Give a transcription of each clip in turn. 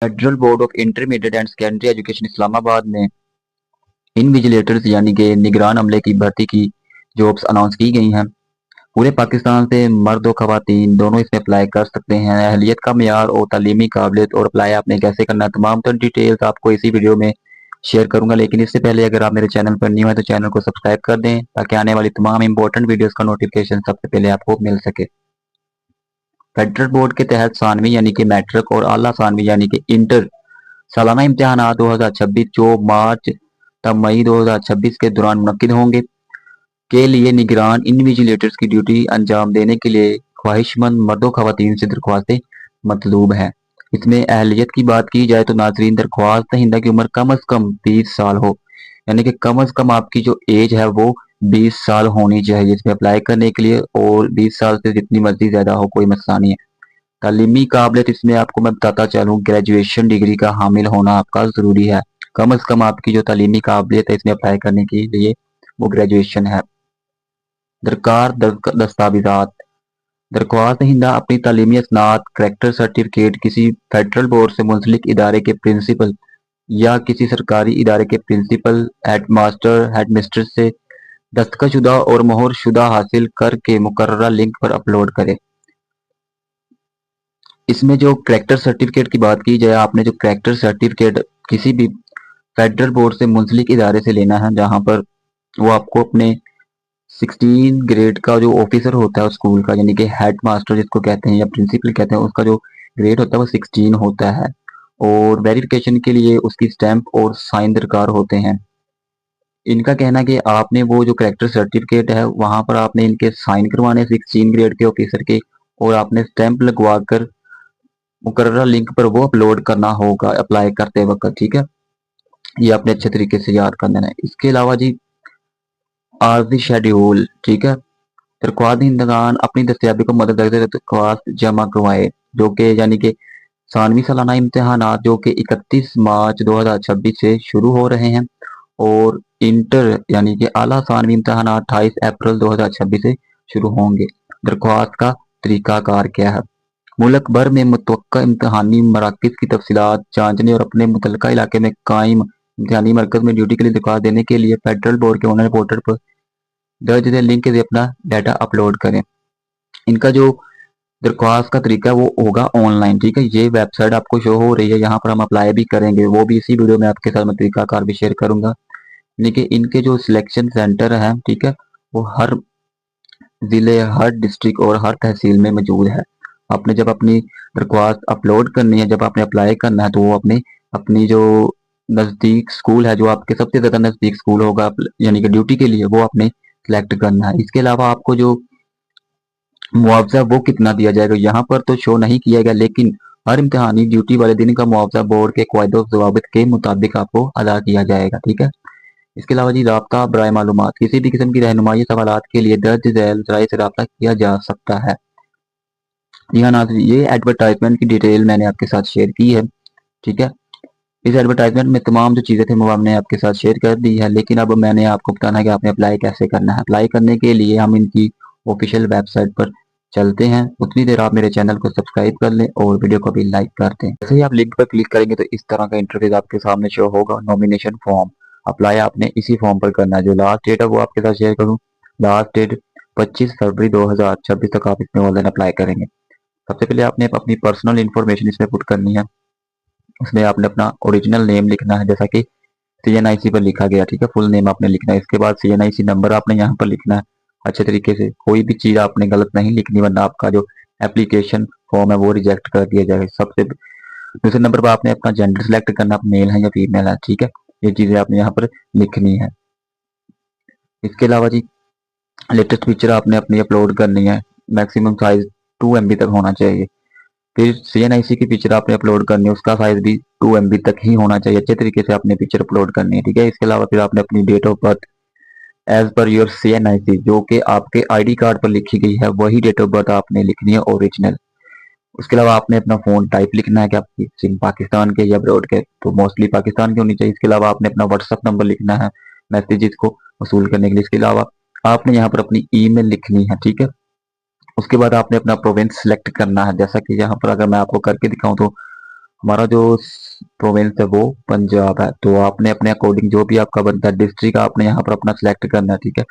Federal board of intermediate and secondary education Islamabad में इनविजिलेटर्स यानी कि निगरान अमले की भर्ती की जॉब्स अनाउंस की गई हैं। पूरे पाकिस्तान से मर्द और खवातीन दोनों इसमें अप्लाई कर सकते हैं। अहलियत का मेयार और तालीमी काबिलियत और अप्लाई आपने कैसे करना है, तमाम तर डिटेल्स आपको इसी वीडियो में शेयर करूंगा। लेकिन इससे पहले अगर आप मेरे चैनल पर न्यू है तो चैनल को सब्सक्राइब कर दें ताकि आने वाली तमाम इंपॉर्टेंट वीडियोस का नोटिफिकेशन सबसे पहले आपको मिल सके। फेडरल बोर्ड के तहत सानवी यानी कि मैट्रिक और आला सानवी यानी कि इंटर सालाना इम्तहान 2026 जो मार्च तब मई 2026 के दौरान मुनक्किद होंगे के लिए निगरान इन्विजिलेटर्स की ड्यूटी अंजाम देने के लिए ख्वाहिशमंद मर्दों खवातीन से दरख्वास्तें मतलूब हैं। इसमें अहलियत की बात की जाए तो नाजरीन दरख्वास्त दहिंदा की उम्र कम अज कम 20 साल हो, यानी कि कम अज कम आपकी जो एज है वो 20 साल होनी चाहिए इसमें अप्लाई करने के लिए, और 20 साल से जितनी मर्जी ज्यादा हो कोई मसला नहीं है। तालीमी काबिलियत इसमें आपको मैं बताता चलूँ, ग्रेजुएशन डिग्री का हामिल होना आपका जरूरी है। कम अज कम आपकी जो तालीमी काबिलियत है इसमें अप्लाई करने के लिए वो ग्रेजुएशन है। दरकार दस्तावेजात दरख्वास्त दहिंदा अपनी तालीमी असनाद करैक्टर सर्टिफिकेट किसी फेडरल बोर्ड से मुंसलिक इदारे के प्रिंसिपल या किसी सरकारी इदारे के प्रिंसिपल, हेडमास्टर, हेडमिस्ट्रेस से दस्तखतशुदा और मोहर शुदा हासिल करके मुकर्ररा लिंक पर अपलोड करें। इसमें जो करैक्टर सर्टिफिकेट की बात की जाए, आपने जो करैक्टर सर्टिफिकेट किसी भी फेडरल बोर्ड से मुंसलिक इदारे से लेना है जहां पर वो आपको अपने 16 ग्रेड का जो ऑफिसर होता है स्कूल का, यानी कि हेड मास्टर जिसको कहते हैं या प्रिंसिपल कहते हैं, उसका जो ग्रेड होता है वो 16 होता है। और वेरिफिकेशन के लिए उसकी स्टैंप और साइन दरकार होते हैं। इनका कहना है कि आपने वो जो करेक्टर सर्टिफिकेट है वहां पर आपने इनके साइन करवाने 16 ग्रेड के ऑफिसर के, और आपने स्टैंप लगवा कर मुकर्ररा लिंक पर वो अपलोड करना होगा अप्लाई करते वक्त। ठीक है, ये आपने अच्छे तरीके से याद कर लेना है। इसके अलावा जी आर्जी शेड्यूल, ठीक है, दरख्वास्त दहिंदगान अपनी दस्तियाबी को मदद रखते हुए दरख्वास्त जमा करवाए, जो कि यानी कि सानवी सालाना इम्तहान जो कि 31 मार्च 2026 से शुरू हो रहे हैं, और इंटर यानी कि आला सानवी इम्तहान 28 अप्रैल 2026 से शुरू होंगे। दरख्वास्त का तरीकाकार क्या है? मुल्क भर में मुतवक्का इम्तहानी मराकज़ की तफसीलात जांचने और अपने मुतल्लिका इलाके में कायम इम्तहानी मरकज़ में ड्यूटी के लिए दरख्वास्त देने के लिए फेडरल बोर्ड के ऑनलाइन पोर्टल पर दर्ज झेल लिंक के जरिए अपना डाटा अपलोड करें। इनका जो दरख्वास्त का तरीका है वो होगा ऑनलाइन। ठीक है, ये वेबसाइट आपको शो हो रही है, यहाँ पर हम अप्लाई भी करेंगे, वो भी इसी वीडियो में आपके साथ मैं तरीकाकार भी शेयर करूंगा। यानी कि इनके जो सिलेक्शन सेंटर है, ठीक है, वो हर जिले, हर डिस्ट्रिक्ट और हर तहसील में मौजूद है। आपने जब अपनी दरख्वास्त अपलोड करनी है, जब आपने अप्लाई करना है, तो वो अपने अपनी जो नज़दीक स्कूल है, जो आपके सबसे ज़्यादा नज़दीक स्कूल होगा यानी कि ड्यूटी के लिए, वो आपने सिलेक्ट करना है। इसके अलावा आपको जो मुआवजा वो कितना दिया जाएगा यहाँ पर तो शो नहीं किया गया, लेकिन हर इम्तिहानी ड्यूटी वाले दिन का मुआवजा बोर्ड के कवायद और ज़वाबित के मुताबिक आपको अदा किया जाएगा। ठीक है, इसके अलावा जी राब्ता बराए मालूमात, किसी भी किस्म की रहनुमाई सवालात के लिए दर्ज झैल ज़राए से राब्ता किया जा सकता है। जी हाँ नाज़रीन, ये एडवर्टाइजमेंट की डिटेल मैंने आपके साथ शेयर की है। ठीक है, इस एडवर्टाइजमेंट में तमाम जो चीज़ें थे वो हमने आपके साथ शेयर कर दी है, लेकिन अब मैंने आपको बताना है कि आपने अप्लाई कैसे करना है। अप्लाई करने के लिए हम इनकी ऑफिशियल वेबसाइट पर चलते हैं, उतनी देर आप मेरे चैनल को सब्सक्राइब कर लें और वीडियो को भी लाइक कर दें। जैसे ही आप लिंक पर क्लिक करेंगे तो इस तरह का इंटरफेस आपके सामने शो होगा। नॉमिनेशन फॉर्म अप्लाई आपने इसी फॉर्म पर करना है। जो लास्ट डेट है वो आपके साथ शेयर करूँ, लास्ट डेट 25 फरवरी 2026 तक आप इसमें ऑनलाइन अप्लाई करेंगे। सबसे पहले आपने अपनी पर्सनल इन्फॉर्मेशन इसमें पुट करनी है। उसमें आपने अपना ओरिजिनल नेम लिखना है जैसा कि CNIC पर लिखा गया। ठीक है, फुल नेम आपने लिखना है। इसके बाद CNIC नंबर आपने यहाँ पर लिखना है अच्छे तरीके से, कोई भी चीज़ आपने गलत नहीं लिखनी वरना आपका जो एप्लीकेशन फॉर्म है वो रिजेक्ट कर दिया जाएगा। सबसे दूसरे नंबर पर आपने अपना जेंडर सेलेक्ट करना, आप मेल है या फीमेल है। ठीक है, ये चीज़ें आपने यहाँ पर लिखनी है। इसके अलावा जी लेटेस्ट पिक्चर आपने अपनी अपलोड करनी है, मैक्सिमम साइज 2 MB तक होना चाहिए। फिर CNIC की पिक्चर आपने अपलोड करनी है, उसका साइज भी 2 MB तक ही होना चाहिए। अच्छे तरीके से आपने पिक्चर अपलोड करनी है। ठीक है, इसके अलावा फिर आपने अपनी date of birth as per your CNIC जो कि आपके ID कार्ड पर लिखी गई है वही डेट ऑफ बर्थ आपने लिखनी है ओरिजिनल। उसके अलावा आपने अपना फ़ोन टाइप लिखना है कि आपकी सिम पाकिस्तान के या अब्रॉड के, तो मोस्टली पाकिस्तान की होनी चाहिए। इसके अलावा आपने अपना व्हाट्सअप नंबर लिखना है मैसेजेस को वसूल करने के लिए। इसके अलावा आपने यहाँ पर अपनी ईमेल लिखनी है। ठीक है, उसके बाद आपने अपना प्रोविंस सेलेक्ट करना है, जैसा कि यहाँ पर अगर मैं आपको करके दिखाऊं तो हमारा जो प्रोविंस है वो पंजाब है, तो आपने अपने अकॉर्डिंग जो भी आपका बनता है डिस्ट्रिक्ट आपने यहाँ पर अपना सिलेक्ट करना है, ठीक है।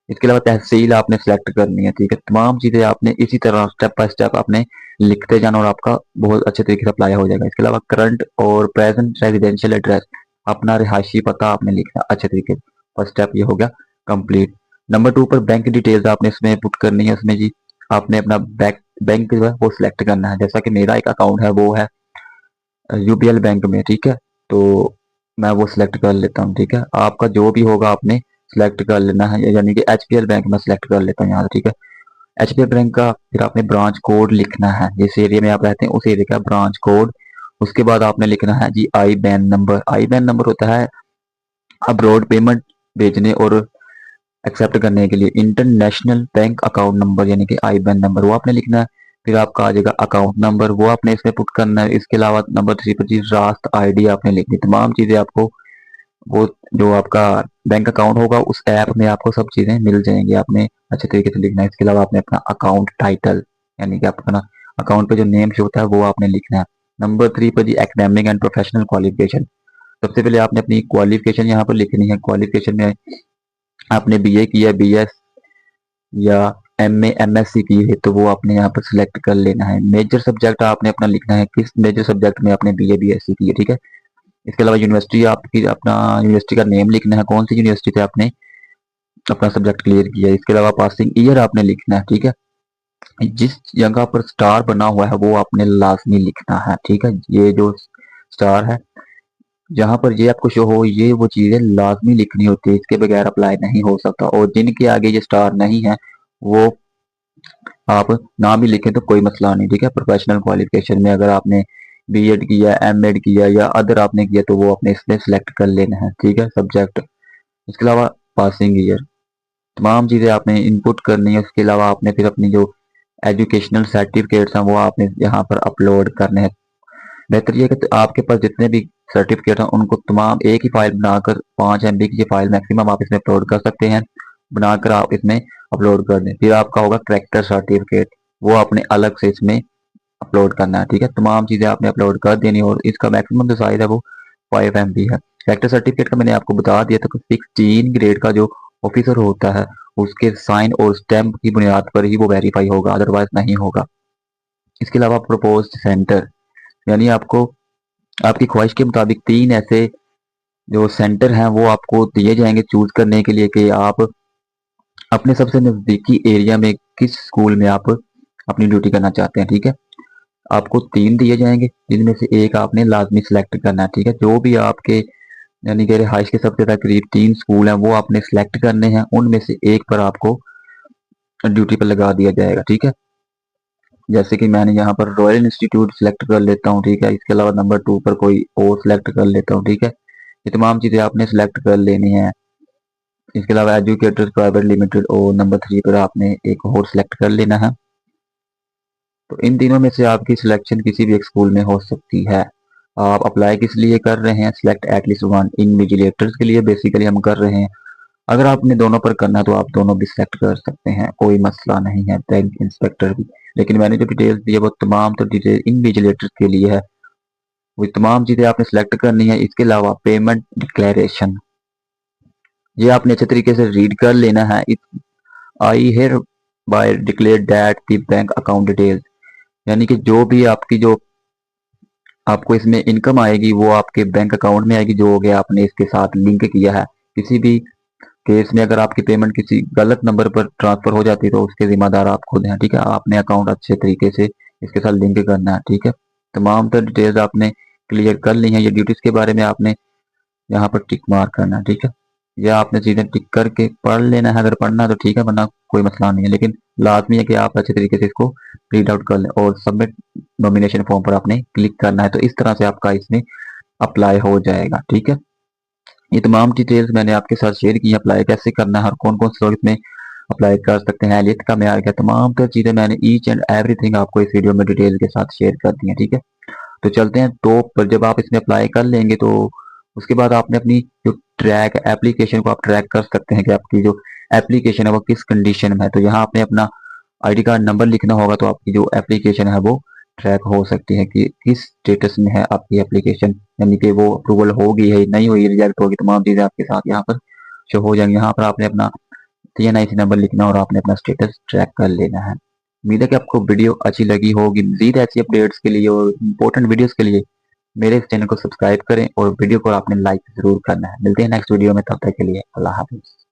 इसके अलावा तहसील आपने सिलेक्ट करनी है, ठीक है। तमाम चीज़ें आपने इसी तरह स्टेप बाय स्टेप आपने लिखते जाना और आपका बहुत अच्छे तरीके से अप्लाई हो जाएगा। इसके अलावा करंट और प्रेजेंट रेजिडेंशियल एड्रेस, अपना रिहायशी पता आपने लिखना अच्छे तरीके से। फर्स्ट स्टेप ये हो गया कंप्लीट। नंबर 2 पर बैंक डिटेल्स आपने इसमें पुट करनी है। इसमें जी आपने अपना बैंक जो है वो सिलेक्ट करना है। जैसा कि मेरा एक अकाउंट है वो है यूपीएल बैंक में, ठीक है। तो मैं वो सिलेक्ट कर लेता हूँ, ठीक है। आपका जो भी होगा आपने सिलेक्ट कर लेना है, यानी कि एचपीएल बैंक में सिलेक्ट कर लेता हूँ यहाँ से, ठीक है। एचपीएल बैंक का फिर आपने ब्रांच कोड लिखना है, जिस एरिया में आप रहते हैं उस एरिया का ब्रांच कोड। उसके बाद आपने लिखना है जी आई बैन नंबर। आई बैन नंबर होता है अब्रॉड पेमेंट भेजने और एक्सेप्ट करने के लिए इंटरनेशनल बैंक अकाउंट नंबर, यानी कि आई बैन नंबर वो आपने लिखना है। फिर आपका आ जाएगा अकाउंट नंबर, वो आपने इसमें पुट करना है। इसके अलावा नंबर 3 पर जी रास्त आईडी आपने लिखनी। तमाम चीज़ें आपको वो जो आपका बैंक अकाउंट होगा उस ऐप में आपको सब चीज़ें मिल जाएंगी, आपने अच्छे तरीके से लिखना है। इसके अलावा आपने अपना अकाउंट टाइटल, यानी कि अपना अकाउंट पे जो नेम शो होता है वो आपने लिखना है। नंबर 3 पर जी एकेडमिक एंड प्रोफेशनल क्वालिफिकेशन। सबसे पहले आपने अपनी क्वालिफिकेशन यहाँ पर लिखनी है। क्वालिफिकेशन में आपने बीए किया, बीएस या एमए एमएससी की है तो वो आपने यहाँ पर सिलेक्ट कर लेना है। मेजर सब्जेक्ट आपने अपना लिखना है, किस मेजर सब्जेक्ट में आपने बीए बीएससी की है, ठीक है। इसके अलावा यूनिवर्सिटी आपकी अपना यूनिवर्सिटी का नेम लिखना है, कौन सी यूनिवर्सिटी से आपने अपना सब्जेक्ट क्लियर किया है। इसके अलावा पासिंग ईयर आपने लिखना है, ठीक है। जिस जगह पर स्टार बना हुआ है वो आपने लाजमी लिखना है, ठीक है। ये जो स्टार है जहां पर ये आपको शो हो ये वो चीजें लाजमी लिखनी होती है, इसके बगैर अप्लाई नहीं हो सकता। और जिनके आगे ये स्टार नहीं है वो आप ना भी लिखें तो कोई मसला नहीं, ठीक है। प्रोफेशनल क्वालिफिकेशन में अगर आपने बीएड किया, एमएड किया या अदर आपने किया तो वो आपने इसमें सेलेक्ट कर लेना है, ठीक है, सब्जेक्ट। इसके अलावा पासिंग ईयर, तमाम चीज़ें आपने इनपुट करनी है। उसके अलावा आपने फिर अपनी जो एजुकेशनल सर्टिफिकेट्स हैं वो आपने यहाँ पर अपलोड करने हैं। बेहतर ये है कि आपके पास जितने भी सर्टिफिकेट हैं उनको तमाम एक ही फाइल बनाकर 5 MB की फाइल मैक्सिमम आप इसमें अपलोड कर सकते हैं, बनाकर आप इसमें अपलोड कर दें। फिर आपका होगा करेक्टर सर्टिफिकेट, वो आपने अलग से इसमें अपलोड करना है, ठीक है। तमाम चीज़ें आपने अपलोड कर देनी और इसका मैक्सिमम जो साइज है वो 5 MB है। करेक्टर सर्टिफिकेट का मैंने आपको बता दिया था कि 16 ग्रेड का जो ऑफिसर होता है उसके साइन और स्टैम्प की बुनियाद पर ही वो वेरीफाई होगा, अदरवाइज नहीं होगा। इसके अलावा प्रपोज्ड सेंटर, यानी आपको आपकी ख्वाहिश के मुताबिक 3 ऐसे जो सेंटर हैं वो आपको दिए जाएंगे चूज करने के लिए कि आप अपने सबसे नज़दीकी एरिया में किस स्कूल में आप अपनी ड्यूटी करना चाहते हैं, ठीक है। आपको 3 दिए जाएंगे जिनमें से एक आपने लाजमी सिलेक्ट करना है, ठीक है। जो भी आपके यानी कि रिहाइश के सबसे ज़्यादा करीब 3 स्कूल हैं वो आपने सिलेक्ट करने हैं, उनमें से एक पर आपको ड्यूटी पर लगा दिया जाएगा, ठीक है। जैसे कि मैंने यहाँ पर रॉयल इंस्टीट्यूट सेलेक्ट कर लेता हूँ, ठीक है। इसके अलावा नंबर 2 पर कोई और सिलेक्ट कर लेता हूँ, ठीक है। ये तमाम चीज़ें आपने सिलेक्ट कर लेनी है। इसके अलावा एजुकेटर्स प्राइवेट लिमिटेड और नंबर 3 पर आपने एक और सिलेक्ट कर लेना है। तो इन तीनों में से आपकी सिलेक्शन किसी भी एक स्कूल में हो सकती है। आप अप्लाई किस लिए कर रहे हैं, सिलेक्ट एटलीस्ट वन इन्विजिलेटर्स के लिए बेसिकली हम कर रहे हैं। अगर आपने दोनों पर करना है तो आप दोनों भी सिलेक्ट कर सकते हैं, कोई मसला नहीं है, बैंक इंस्पेक्टर भी। लेकिन मैंने जो डिटेल्स दी है वो तमाम तो डिटेल इन्विजिलेटर्स के लिए है, वो तमाम चीज़ें आपने सेलेक्ट करनी है। इसके अलावा पेमेंट डिक्लेरेशन, ये आपने अच्छे तरीके से रीड कर लेना है। I hereby declare that the bank account details, यानी कि जो भी आपकी जो आपको इसमें इनकम आएगी वो आपके बैंक अकाउंट में आएगी जो हो गया आपने इसके साथ लिंक किया है। किसी भी केस में अगर आपकी पेमेंट किसी गलत नंबर पर ट्रांसफर हो जाती है तो उसके जिम्मेदार आप खुद हैं, ठीक है। आपने अकाउंट अच्छे तरीके से इसके साथ लिंक करना है, ठीक है। तमाम तर डिटेल्स आपने क्लियर कर ली हैं। ये ड्यूटीज के बारे में आपने यहाँ पर टिक मार्क करना है, ठीक है। या आपने चीज़ें टिक करके पढ़ लेना है, अगर पढ़ना है तो ठीक है, वरना कोई मसला नहीं है। लेकिन लाजमी है कि आप अच्छे तरीके से इसको रीड आउट कर लें और सबमिट नॉमिनेशन फॉर्म पर आपने क्लिक करना है। तो इस तरह से आपका इसमें अप्लाई हो जाएगा, ठीक है। ये तमाम डिटेल्स मैंने आपके साथ शेयर की, अप्लाई कैसे करना है और कौन कौन से लोग इसमें अप्लाई कर सकते हैं, एलियट का म्यार क्या, तमाम तर चीज़ें मैंने ईच एंड एवरीथिंग आपको इस वीडियो में डिटेल के साथ शेयर कर दी है, ठीक है। तो चलते हैं तो पर जब आप इसमें अप्लाई कर लेंगे तो उसके बाद आपने अपनी जो ट्रैक एप्लीकेशन को आप ट्रैक कर सकते हैं कि आपकी जो एप्लीकेशन है वो किस कंडीशन में है। तो यहाँ आपने अपना आईडी कार्ड नंबर लिखना होगा तो आपकी जो एप्लीकेशन है वो ट्रैक हो सकती है कि किस स्टेटस में है आपकी एप्लीकेशन, यानी कि वो अप्रूवल होगी है नहीं हुई, रिजेक्ट होगी, तमाम चीज़ें आपके साथ यहाँ पर शो हो जाएंगी। यहाँ पर आपने अपना TNIC नंबर लिखना और आपने अपना स्टेटस ट्रैक कर लेना है। उम्मीद है कि आपको वीडियो अच्छी लगी होगी। मज़ीद ऐसी अपडेट्स के लिए और इम्पोर्टेंट वीडियोस के लिए मेरे इस चैनल को सब्सक्राइब करें और वीडियो को आपने लाइक ज़रूर करना है। मिलते हैं नेक्स्ट वीडियो में, तब तक के लिए अल्लाह हाफिज़।